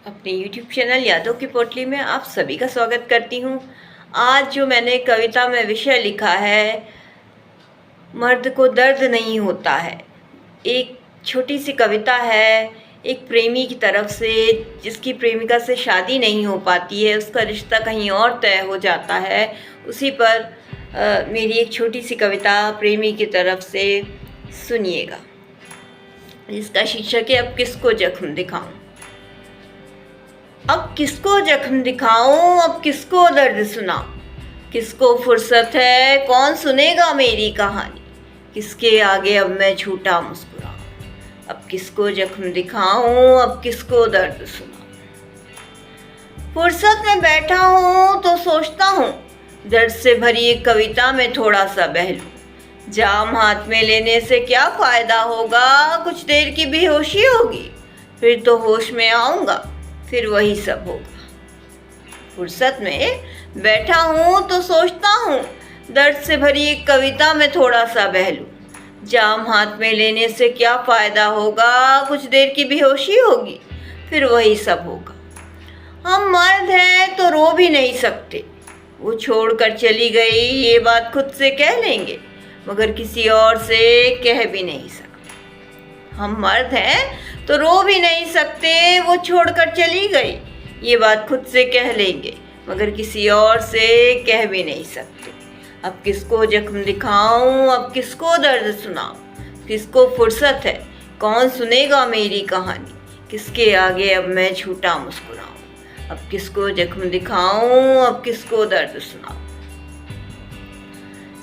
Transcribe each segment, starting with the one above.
अपने YouTube channel यादों की पोटली में आप सभी का स्वागत करती हूँ। आज जो मैंने कविता में विषय लिखा है, मर्द को दर्द नहीं होता है। एक छोटी सी कविता है, एक प्रेमी की तरफ से जिसकी प्रेमिका से शादी नहीं हो पाती है, उसका रिश्ता कहीं और तय हो जाता है। उसी पर मेरी एक छोटी सी कविता प्रेमी की तरफ से सुनिएगा। इसका शीर्षक है, अब किसको जख्म दिखाऊं। अब किसको जख्म दिखाऊं, अब किसको दर्द सुनाऊं, किसको फुर्सत है, कौन सुनेगा मेरी कहानी, किसके आगे अब मैं झूठा मुस्कुराऊं। अब किसको जख्म दिखाऊं, अब किसको दर्द सुनाऊं। फुर्सत में बैठा हूँ तो सोचता हूँ, दर्द से भरी एक कविता में थोड़ा सा बहलूं। जाम हाथ में लेने से क्या फ़ायदा होगा, कुछ देर की बेहोशी होगी, फिर तो होश में आऊँगा, फिर वही सब होगा। फुर्सत में बैठा हूँ तो सोचता हूँ, दर्द से भरी एक कविता में थोड़ा सा बहलूं। जाम हाथ में लेने से क्या फ़ायदा होगा, कुछ देर की बेहोशी होगी, फिर वही सब होगा। हम मर्द हैं तो रो भी नहीं सकते, वो छोड़कर चली गई ये बात खुद से कह लेंगे, मगर किसी और से कह भी नहीं सकते। हम मर्द हैं तो रो भी नहीं सकते, वो छोड़कर चली गई ये बात खुद से कह लेंगे, मगर किसी और से कह भी नहीं सकते। अब किसको जख्म दिखाऊं, अब किसको दर्द सुनाऊं, किसको फुर्सत है, कौन सुनेगा मेरी कहानी, किसके आगे अब मैं झूठा मुस्कुराऊं। अब किसको जख्म दिखाऊं, अब किसको दर्द सुनाऊं।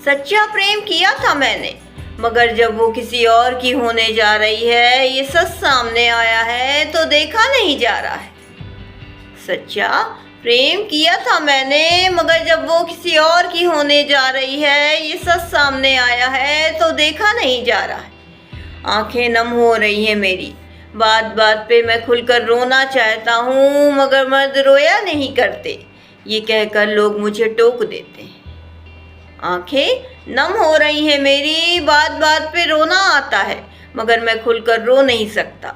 सच्चा प्रेम किया था मैंने, मगर जब वो किसी और की होने जा रही है, ये सच सामने आया है तो देखा नहीं जा रहा है। सच्चा प्रेम किया था मैंने, मगर जब वो किसी और की होने जा रही है, ये सच सामने आया है तो देखा नहीं जा रहा है। आंखें नम हो रही हैं मेरी, बात बात पे मैं खुलकर रोना चाहता हूँ, मगर मर्द रोया नहीं करते, ये कहकर लोग मुझे टोक देते हैं। आंखें नम हो रही हैं मेरी, बात बात पे रोना आता है, मगर मैं खुलकर रो नहीं सकता।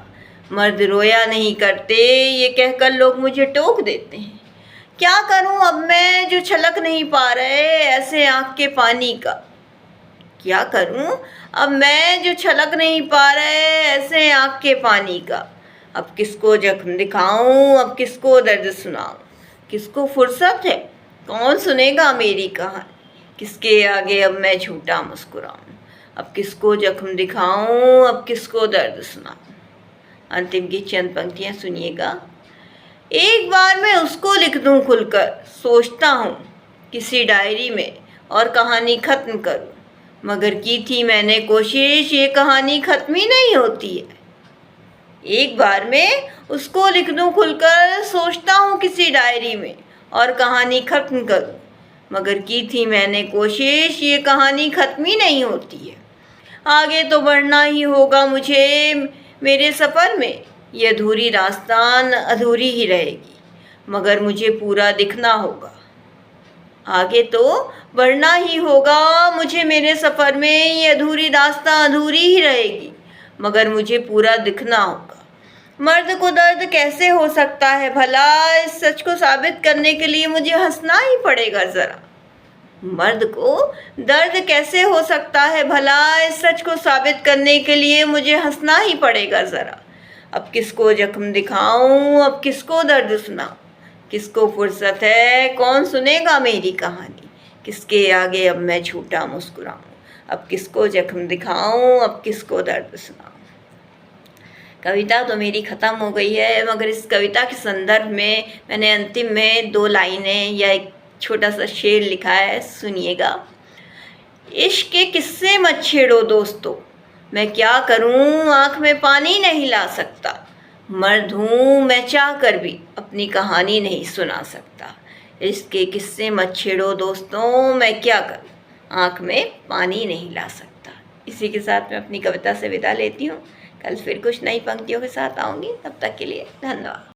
मर्द रोया नहीं करते, ये कहकर लोग मुझे टोक देते हैं। क्या करूं अब मैं जो छलक नहीं पा रहे ऐसे आँख के पानी का। क्या करूं अब मैं जो छलक नहीं पा रहे ऐसे आँख के पानी का। अब किसको जख्म दिखाऊं, अब किसको दर्द सुनाऊं, किसको फुर्सत है, कौन सुनेगा मेरी कहानी, किसके आगे अब मैं झूठा मुस्कुराऊं। अब किसको जख्म दिखाऊं, अब किसको दर्द सुनाऊं। अंतिम की चंद पंक्तियां सुनिएगा। एक बार मैं उसको लिख दूं खुलकर, सोचता हूँ किसी डायरी में और कहानी ख़त्म करूँ, मगर की थी मैंने कोशिश, ये कहानी ख़त्म ही नहीं होती है। एक बार मैं उसको लिख दूं खुलकर, सोचता हूँ किसी डायरी में और कहानी ख़त्म करूँ, मगर की थी मैंने कोशिश, ये कहानी ख़त्म ही नहीं होती है। आगे तो बढ़ना ही होगा मुझे मेरे सफ़र में, ये अधूरी दास्तान अधूरी ही रहेगी, मगर मुझे पूरा दिखना होगा। आगे तो बढ़ना ही होगा मुझे मेरे सफ़र में, ये अधूरी दास्तान अधूरी ही रहेगी, मगर मुझे पूरा दिखना होगा। मर्द को दर्द कैसे हो सकता है भला, इस सच को साबित करने के लिए मुझे हंसना ही पड़ेगा ज़रा। मर्द को दर्द कैसे हो सकता है भला, इस सच को साबित करने के लिए मुझे हंसना ही पड़ेगा ज़रा। अब किसको जख्म दिखाऊं, अब किसको दर्द सुनाऊं, किसको फुर्सत है, कौन सुनेगा मेरी कहानी, किसके आगे अब मैं झूठा मुस्कुराऊं। अब किसको जख्म दिखाऊं, अब किसको दर्द सुनाऊं। कविता तो मेरी ख़त्म हो गई है, मगर इस कविता के संदर्भ में मैंने अंतिम में 2 लाइनें या एक छोटा सा शेर लिखा है, सुनिएगा। इश्क के किस्से मत छेड़ो दोस्तों, मैं क्या करूं आँख में पानी नहीं ला सकता। मर्द हूँ मैं चाह कर भी अपनी कहानी नहीं सुना सकता। इश्क के किस्से मत छेड़ो दोस्तों, मैं क्या करूं आँख में पानी नहीं ला सकता। इसी के साथ मैं अपनी कविता से विदा लेती हूँ। कल फिर कुछ नई पंक्तियों के साथ आऊँगी, तब तक के लिए धन्यवाद।